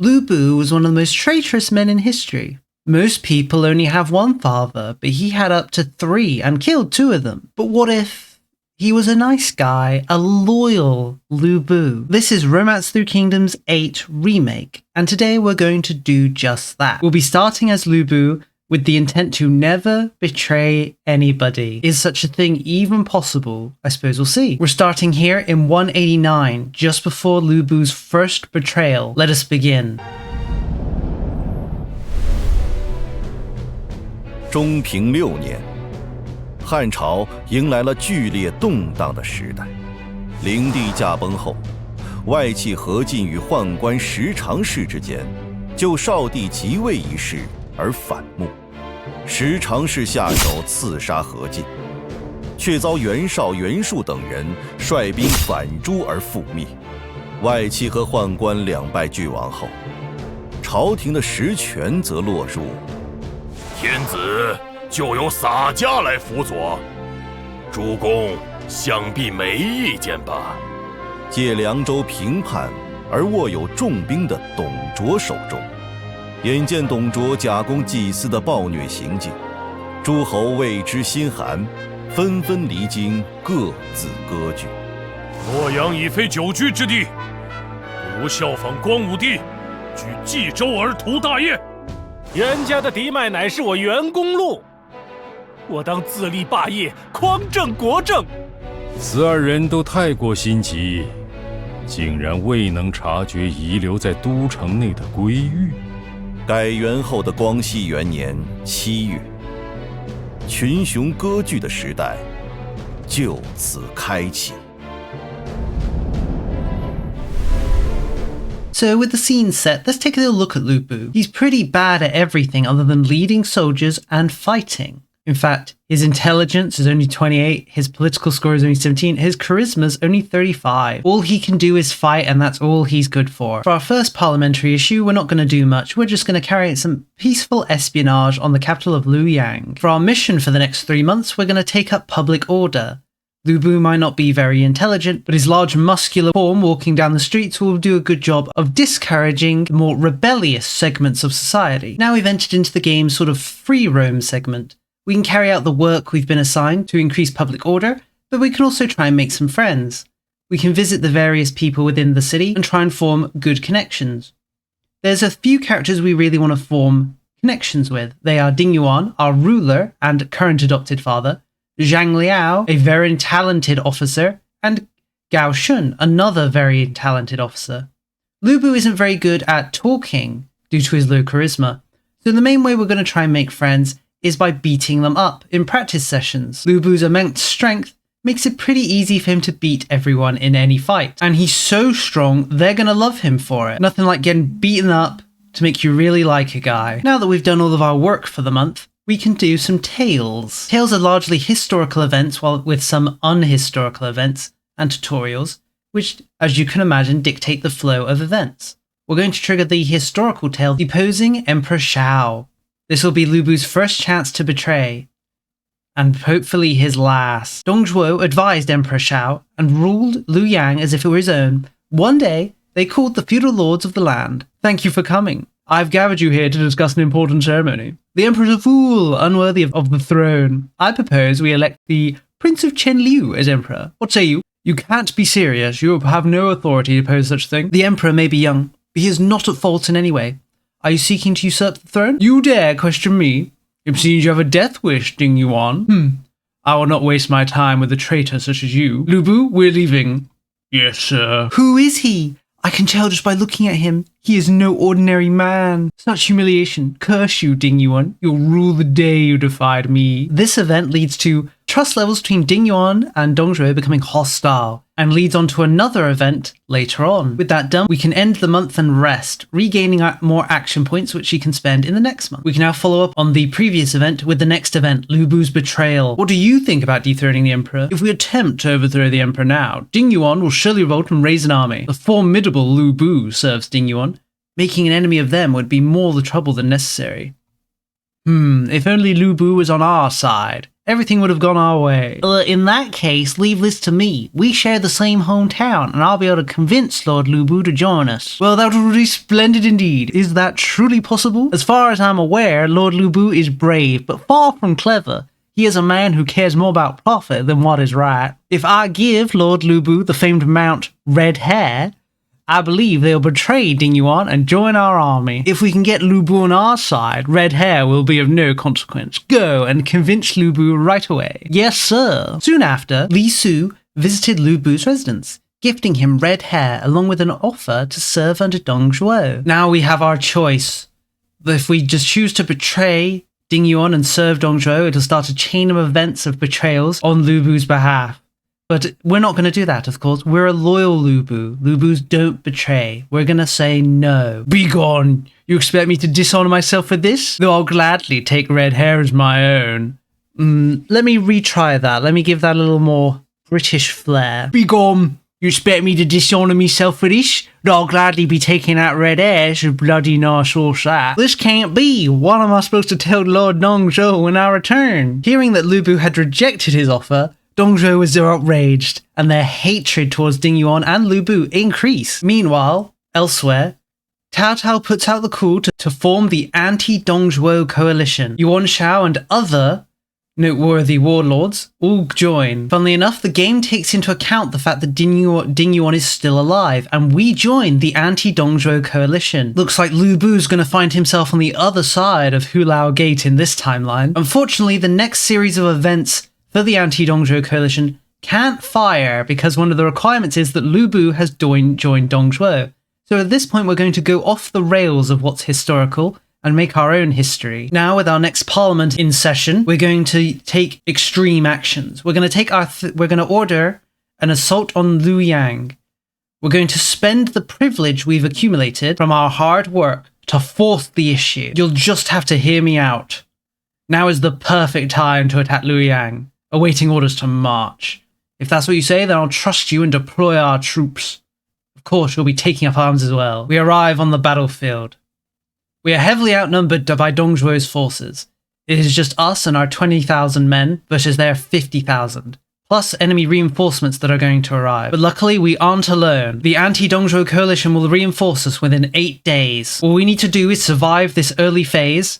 Lu Bu was one of the most traitorous men in history. Most people only have one father, but he had up to 3 and killed 2 of them. But what if he was a nice guy, a loyal Lu Bu? This is Romance Through Kingdoms 8 Remake, and today we're going to do just that. We'll be starting as Lu Bu with the intent to never betray anybody. Is such a thing even possible? I suppose we'll see. We're starting here in 189, just before Lu Bu's first betrayal. Let us begin. 中平6年，汉朝迎来了剧烈动荡的时代。灵帝驾崩后，外戚何进与宦官石常氏之间就少帝即位一事而反目。石常氏下手刺杀何进，却遭袁绍、袁术等人率兵反诛而覆灭。外戚和宦官两败俱亡后，朝廷的实权则落入天子就由洒家来辅佐，主公想必没意见吧？借凉州平叛而握有重兵的董卓手中。眼见董卓假公济私的暴虐行径，诸侯为之心寒，纷纷离京，各自割据。洛阳已非久居之地，不如效仿光武帝，举冀州而图大业。袁家的嫡脉乃是我袁公路，我当自立霸业，匡正国政。此二人都太过心急，竟然未能察觉遗留在都城内的归域。改元后的光熙元年7月，群雄割据的时代就此开启。So with the scene set, let's take a little look at Lu Bu. He's pretty bad at everything other than leading soldiers and fighting. In fact, his intelligence is only 28, his political score is only 17, his charisma is only 35. All he can do is fight, and that's all he's good for. For our first parliamentary issue, we're not going to do much. We're just going to carry out some peaceful espionage on the capital of Luoyang. For our mission for the next 3 months, we're going to take up public order. Lu Bu might not be very intelligent, but his large muscular form walking down the streets will do a good job of discouraging more rebellious segments of society. Now we've entered into the game's sort of free roam segment. We can carry out the work we've been assigned to increase public order, but we can also try and make some friends. We can visit the various people within the city and try and form good connections. There's a few characters we really want to form connections with. They are Ding Yuan, our ruler and current adopted father, Zhang Liao, a very talented officer, and Gao Shun, another very talented officer. Lu Bu isn't very good at talking due to his low charisma, so the main way we're going to try and make friends is by beating them up in practice sessions. Lu Bu's immense strength makes it pretty easy for him to beat everyone in any fight, and he's so strong they're going to love him for it. Nothing like getting beaten up to make you really like a guy. Now that we've done all of our work for the month, we can do some tales. Tales are largely historical events, while with some unhistorical events and tutorials, which, as you can imagine, dictate the flow of events. We're going to trigger the historical tale, deposing Emperor Shao. This will be Lu Bu's first chance to betray, and hopefully his last. Dong Zhuo advised Emperor Shao and ruled Luoyang as if it were his own. One day, they called the feudal lords of the land. Thank you for coming. I've gathered you here to discuss an important ceremony. The Emperor is a fool, unworthy of the throne. I propose we elect the Prince of Chen Liu as Emperor. What say you? You can't be serious. You have no authority to oppose such a thing. The Emperor may be young, but he is not at fault in any way. Are you seeking to usurp the throne? You dare question me? It seems you have a death wish, Ding Yuan. I will not waste my time with a traitor such as you. Lu Bu, we're leaving. Yes, sir. Who is he? I can tell just by looking at him. He is no ordinary man. Such humiliation. Curse you, Ding Yuan. You'll rule the day you defied me. This event leads to trust levels between Ding Yuan and Dong Zhuo becoming hostile, and leads on to another event later on. With that done, we can end the month and rest, regaining more action points which he can spend in the next month. We can now follow up on the previous event with the next event, Lu Bu's betrayal. What do you think about dethroning the Emperor? If we attempt to overthrow the Emperor now, Ding Yuan will surely revolt and raise an army. The formidable Lu Bu serves Ding Yuan. Making an enemy of them would be more the trouble than necessary. If only Lu Bu was on our side. everything would have gone our way. In that case, leave this to me. We share the same hometown, and I'll be able to convince Lord Lu Bu to join us. Well, that would be splendid indeed. Is that truly possible? As far as I'm aware, Lord Lu Bu is brave, but far from clever. He is a man who cares more about profit than what is right. If I give Lord Lu Bu the famed mount Red Hair, I believe they'll betray Ding Yuan and join our army. If we can get Lu Bu on our side, Red Hair will be of no consequence. Go and convince Lu Bu right away. Yes, sir. Soon after, Li Su visited Lu Bu's residence, gifting him Red Hair along with an offer to serve under Dong Zhuo. Now we have our choice. If we just choose to betray Ding Yuan and serve Dong Zhuo, it'll start a chain of events of betrayals on Lu Bu's behalf. But we're not going to do that, of course. We're a loyal Lu Bu. Lu Bus don't betray. We're going to say no. Be gone. You expect me to dishonor myself for this? Though I'll gladly take Red Hair as my own. Let me retry that. Let me give that a little more British flair. Be gone. You expect me to dishonor myself for this? Though I'll gladly be taking out Red Hair. It's a bloody nice horse that. This can't be. What am I supposed to tell Lord Dong Zhuo when I return? Hearing that Lu Bu had rejected his offer, Dong Zhuo was outraged, and their hatred towards Ding Yuan and Lu Bu increased. Meanwhile, elsewhere, Cao Cao puts out the call to form the anti-Dong Zhuo coalition. Yuan Shao and other noteworthy warlords all join. Funnily enough, the game takes into account the fact that Ding Yuan is still alive, and we join the anti-Dong Zhuo coalition. Looks like Lu Bu's going to find himself on the other side of Hulao Gate in this timeline. Unfortunately, the next series of events for the anti-Dong Zhuo coalition can't fire because one of the requirements is that Lu Bu has joined Dong Zhuo. So at this point, we're going to go off the rails of what's historical and make our own history. Now, with our next parliament in session, we're going to take extreme actions. We're going to order an assault on Luoyang. We're going to spend the privilege we've accumulated from our hard work to force the issue. You'll just have to hear me out. Now is the perfect time to attack Luoyang, awaiting orders to march. If that's what you say, then I'll trust you and deploy our troops. Of course, you'll be taking up arms as well. We arrive on the battlefield. We are heavily outnumbered by Dong Zhuo's forces. It is just us and our 20,000 men versus their 50,000, plus enemy reinforcements that are going to arrive. But luckily, we aren't alone. The anti-Dong Zhuo coalition will reinforce us within 8 days. All we need to do is survive this early phase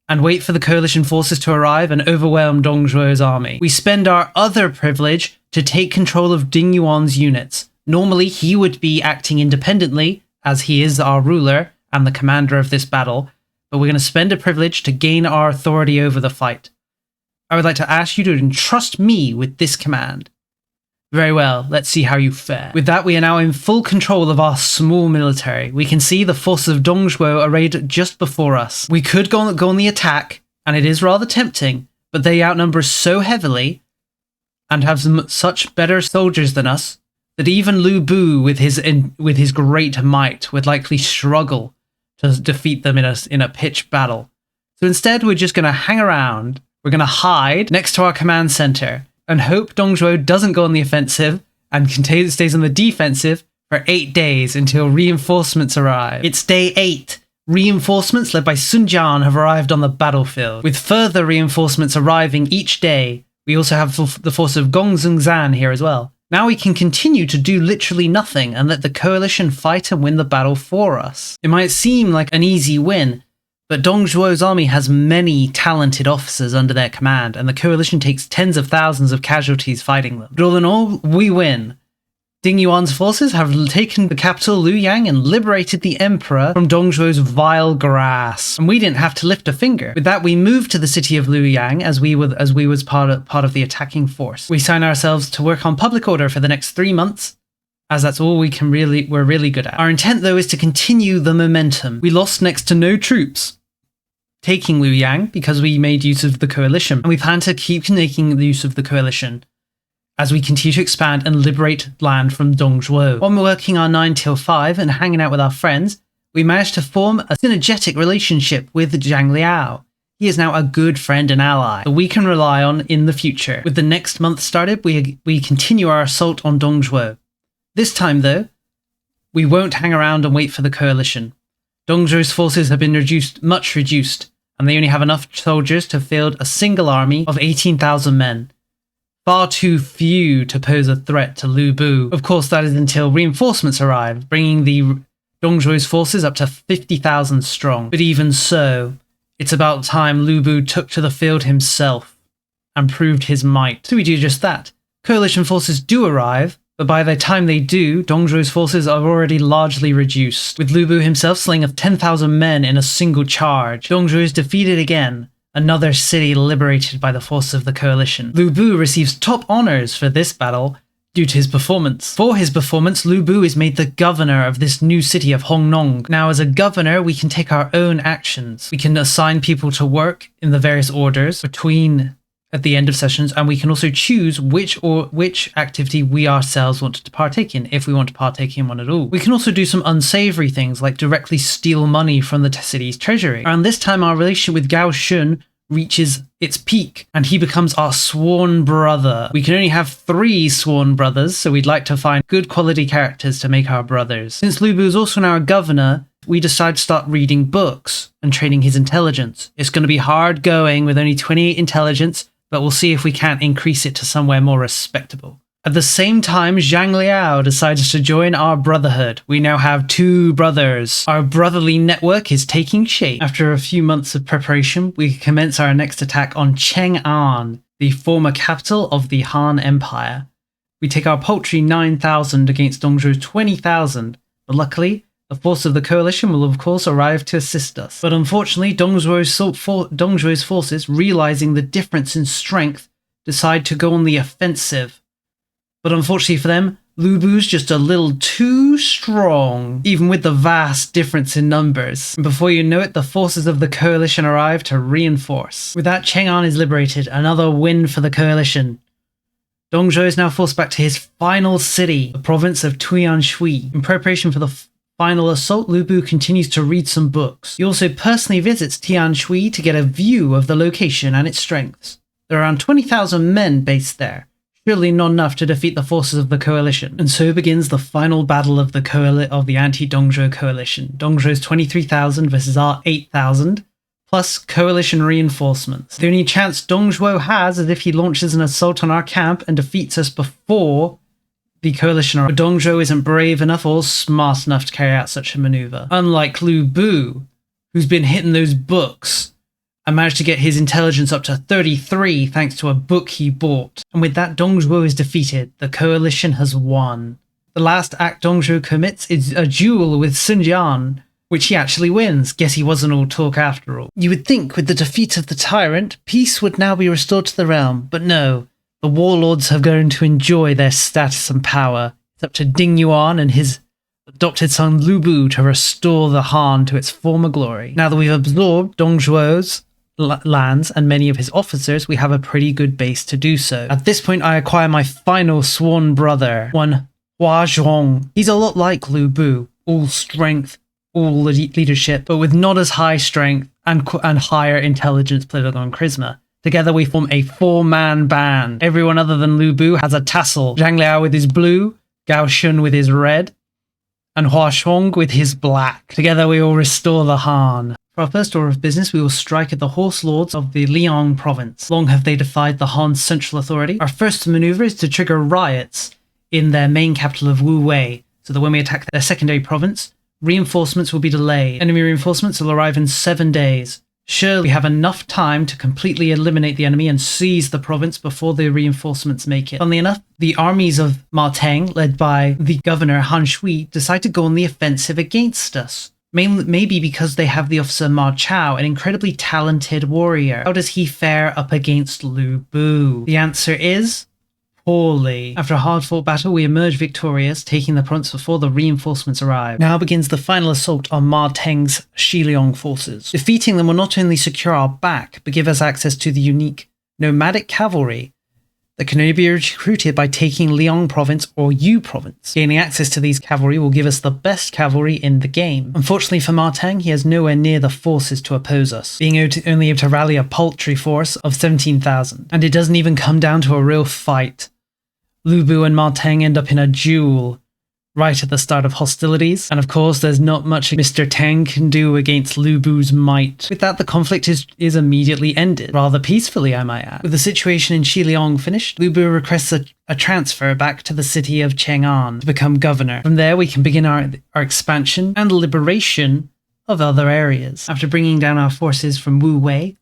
and wait for the coalition forces to arrive and overwhelm Dong Zhuo's army. We spend our other privilege to take control of Ding Yuan's units. Normally, he would be acting independently, as he is our ruler and the commander of this battle, but we're going to spend a privilege to gain our authority over the fight. I would like to ask you to entrust me with this command. Very well, let's see how you fare. With that, we are now in full control of our small military. We can see the forces of Dong Zhuo arrayed just before us. We could go on the attack, and it is rather tempting, but they outnumber us so heavily and have such better soldiers than us that even Lu Bu, with his great might, would likely struggle to defeat them in a pitched battle. So instead, we're just going to hang around. We're going to hide next to our command center and hope Dong Zhuo doesn't go on the offensive and stays on the defensive for 8 days until reinforcements arrive. It's day 8. Reinforcements led by Sun Jian have arrived on the battlefield. With further reinforcements arriving each day, we also have the force of Gong Zhengzan here as well. Now we can continue to do literally nothing and let the coalition fight and win the battle for us. It might seem like an easy win, but Dong Zhuo's army has many talented officers under their command, and the coalition takes tens of thousands of casualties fighting them. But all in all, we win. Ding Yuan's forces have taken the capital Luoyang and liberated the emperor from Dong Zhuo's vile grasp, and we didn't have to lift a finger. With that, we moved to the city of Luoyang as we was part of the attacking force. We sign ourselves to work on public order for the next 3 months, as that's all we're really good at. Our intent, though, is to continue the momentum. We lost next to no troops taking Luoyang because we made use of the coalition, and we plan to keep making use of the coalition as we continue to expand and liberate land from Dong Zhuo. While we're working our 9 till 5 and hanging out with our friends, we managed to form a synergetic relationship with Zhang Liao. He is now a good friend and ally that we can rely on in the future. With the next month started, we continue our assault on Dong Zhuo. This time, though, we won't hang around and wait for the coalition. Dong Zhuo's forces have been much reduced, and they only have enough soldiers to field a single army of 18,000 men. Far too few to pose a threat to Lu Bu. Of course, that is until reinforcements arrive, bringing the Dongzhuo's forces up to 50,000 strong. But even so, it's about time Lu Bu took to the field himself and proved his might. So we do just that. Coalition forces do arrive, but by the time they do, Dongzhuo's forces are already largely reduced, with Lu Bu himself slaying of 10,000 men in a single charge. Dongzhuo is defeated again, another city liberated by the forces of the coalition. Lu Bu receives top honors for this battle due to his performance. For his performance, Lu Bu is made the governor of this new city of Hongnong. Now, as a governor, we can take our own actions. We can assign people to work in the various orders at the end of sessions, and we can also choose which activity we ourselves want to partake in, if we want to partake in one at all. We can also do some unsavory things, like directly steal money from the city's treasury. Around this time, our relationship with Gao Shun reaches its peak, and he becomes our sworn brother. We can only have 3 sworn brothers, so we'd like to find good quality characters to make our brothers. Since Lu Bu is also now a governor, we decide to start reading books and training his intelligence. It's going to be hard going with only 28 intelligence, but we'll see if we can't increase it to somewhere more respectable. At the same time, Zhang Liao decides to join our brotherhood. We now have 2 brothers. Our brotherly network is taking shape. After a few months of preparation, we commence our next attack on Cheng'an, the former capital of the Han Empire. We take our paltry 9,000 against Dongzhuo's 20,000, but luckily, the force of the coalition will of course arrive to assist us. But unfortunately, Dongzhuo's forces, realizing the difference in strength, decide to go on the offensive. But unfortunately for them, Lu Bu's just a little too strong, even with the vast difference in numbers. And before you know it, the forces of the coalition arrive to reinforce. With that, Cheng'an is liberated, another win for the coalition. Dongzhuo is now forced back to his final city, the province of Tuyanshui. In preparation for the final assault, Lu Bu continues to read some books. He also personally visits Tianshui to get a view of the location and its strengths. There are around 20,000 men based there, surely not enough to defeat the forces of the coalition. And so begins the final battle of the anti-Dongzhuo coalition. Dongzhuo's 23,000 versus our 8,000, plus coalition reinforcements. The only chance Dongzhuo has is if he launches an assault on our camp and defeats us before the coalition, but Dongzhuo isn't brave enough or smart enough to carry out such a maneuver. Unlike Lu Bu, who's been hitting those books and managed to get his intelligence up to 33 thanks to a book he bought. And with that, Dongzhuo is defeated. The coalition has won. The last act Dongzhuo commits is a duel with Sun Jian, which he actually wins. Guess he wasn't all talk after all. You would think with the defeat of the tyrant, peace would now be restored to the realm, but no. The warlords have grown to enjoy their status and power. It's up to Ding Yuan and his adopted son Lu Bu to restore the Han to its former glory. Now that we've absorbed Dongzhuo's lands and many of his officers, we have a pretty good base to do so. At this point, I acquire my final sworn brother, one Hua Zhong. He's a lot like Lu Bu, all strength, all leadership, but with not as high strength and higher intelligence, political, and charisma. Together we form a 4-man band. Everyone other than Lu Bu has a tassel. Zhang Liao with his blue, Gao Shun with his red, and Hua Zhong with his black. Together we will restore the Han. For our first order of business, we will strike at the horse lords of the Liang province. Long have they defied the Han's central authority. Our first maneuver is to trigger riots in their main capital of Wu Wei, so that when we attack their secondary province, reinforcements will be delayed. Enemy reinforcements will arrive in 7 days. Surely we have enough time to completely eliminate the enemy and seize the province before the reinforcements make it. Funnily enough, the armies of Ma Teng, led by the governor Han Shui, decide to go on the offensive against us. Maybe because they have the officer Ma Chao, an incredibly talented warrior. How does he fare up against Lu Bu? The answer is poorly. After a hard-fought battle, we emerge victorious, taking the province before the reinforcements arrive. Now begins the final assault on Ma Teng's Xiliang forces. Defeating them will not only secure our back, but give us access to the unique nomadic cavalry that can only be recruited by taking Liang province or Yu province. Gaining access to these cavalry will give us the best cavalry in the game. Unfortunately for Ma Teng, he has nowhere near the forces to oppose us, being only able to rally a paltry force of 17,000. And it doesn't even come down to a real fight. Lu Bu and Ma Teng end up in a duel, right at the start of hostilities. And of course, there's not much Mr. Tang can do against Lu Bu's might. With that, the conflict is immediately ended, rather peacefully, I might add. With the situation in Xiliang finished, Lu Bu requests a transfer back to the city of Chang'an to become governor. From there, we can begin our expansion and liberation of other areas. After bringing down our forces from Wu Wei,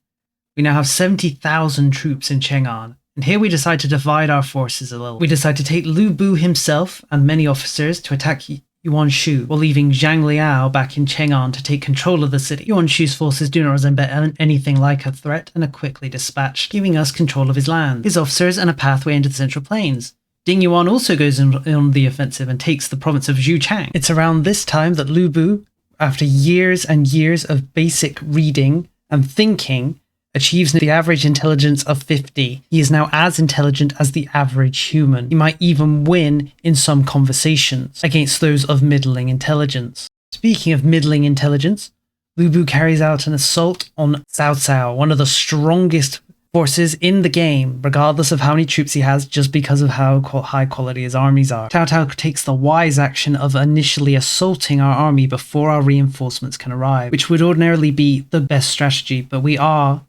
we now have 70,000 troops in Chang'an. And here we decide to divide our forces a little. We decide to take Lu Bu himself and many officers to attack Yuan Shu, while leaving Zhang Liao back in Chang'an to take control of the city. Yuan Shu's forces do not resemble anything like a threat and are quickly dispatched, giving us control of his land, his officers, and a pathway into the Central Plains. Ding Yuan also goes on the offensive and takes the province of Zhuchang. It's around this time that Lu Bu, after years and years of basic reading and thinking, achieves the average intelligence of 50. He is now as intelligent as the average human. He might even win in some conversations against those of middling intelligence. Speaking of middling intelligence, Lu Bu carries out an assault on Cao Cao, one of the strongest forces in the game, regardless of how many troops he has, just because of how high quality his armies are. Cao Cao takes the wise action of initially assaulting our army before our reinforcements can arrive, which would ordinarily be the best strategy, but we are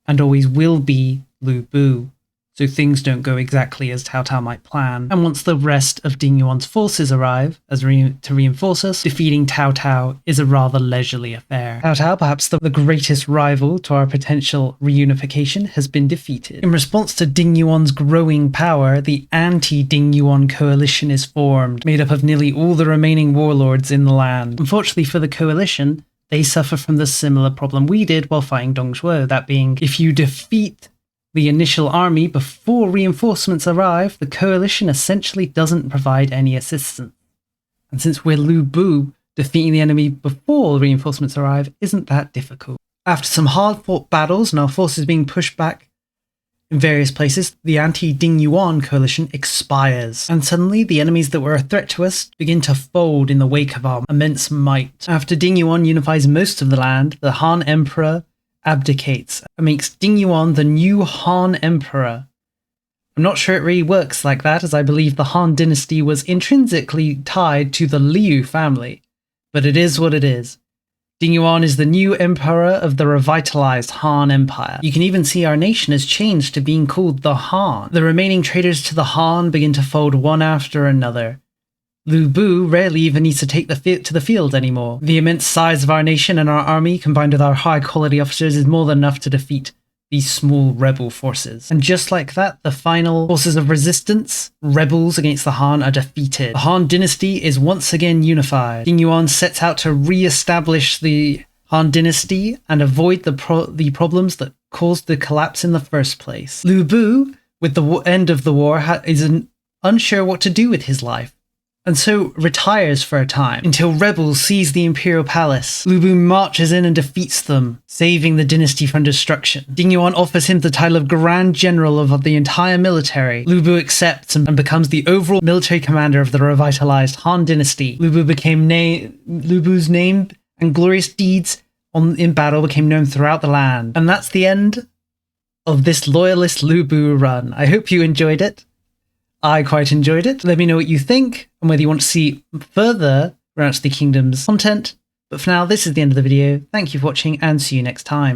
and always will be Lu Bu, so things don't go exactly as Cao Cao might plan. And once the rest of Ding Yuan's forces arrive to reinforce us, defeating Cao Cao is a rather leisurely affair. Cao Cao, perhaps the greatest rival to our potential reunification, has been defeated. In response to Ding Yuan's growing power, the anti-Ding Yuan coalition is formed, made up of nearly all the remaining warlords in the land. Unfortunately for the coalition, they suffer from the similar problem we did while fighting Dong Zhuo, that being, if you defeat the initial army before reinforcements arrive, the coalition essentially doesn't provide any assistance. And since we're Lu Bu, defeating the enemy before reinforcements arrive isn't that difficult. After some hard-fought battles and our forces being pushed back in various places, the anti-Ding Yuan coalition expires, and suddenly the enemies that were a threat to us begin to fold in the wake of our immense might. After Ding Yuan unifies most of the land, the Han Emperor abdicates and makes Ding Yuan the new Han Emperor. I'm not sure it really works like that, as I believe the Han dynasty was intrinsically tied to the Liu family, but it is what it is. Ding Yuan is the new emperor of the revitalized Han Empire. You can even see our nation has changed to being called the Han. The remaining traitors to the Han begin to fold one after another. Lu Bu rarely even needs to take to the field anymore. The immense size of our nation and our army, combined with our high-quality officers, is more than enough to defeat these small rebel forces. And just like that, the final forces of resistance, rebels against the Han, are defeated. The Han dynasty is once again unified. Ding Yuan sets out to re-establish the Han dynasty and avoid the problems that caused the collapse in the first place. Lu Bu, with the end of the war, is unsure what to do with his life, and so retires for a time until rebels seize the Imperial Palace. Lu Bu marches in and defeats them, saving the dynasty from destruction. Ding Yuan offers him the title of Grand General of the entire military. Lu Bu accepts and becomes the overall military commander of the revitalized Han dynasty. Lu Bu's name and glorious deeds in battle became known throughout the land. And that's the end of this loyalist Lu Bu run. I hope you enjoyed it. I quite enjoyed it. Let me know what you think and whether you want to see further Realms of the Kingdoms content. But for now, this is the end of the video. Thank you for watching and see you next time.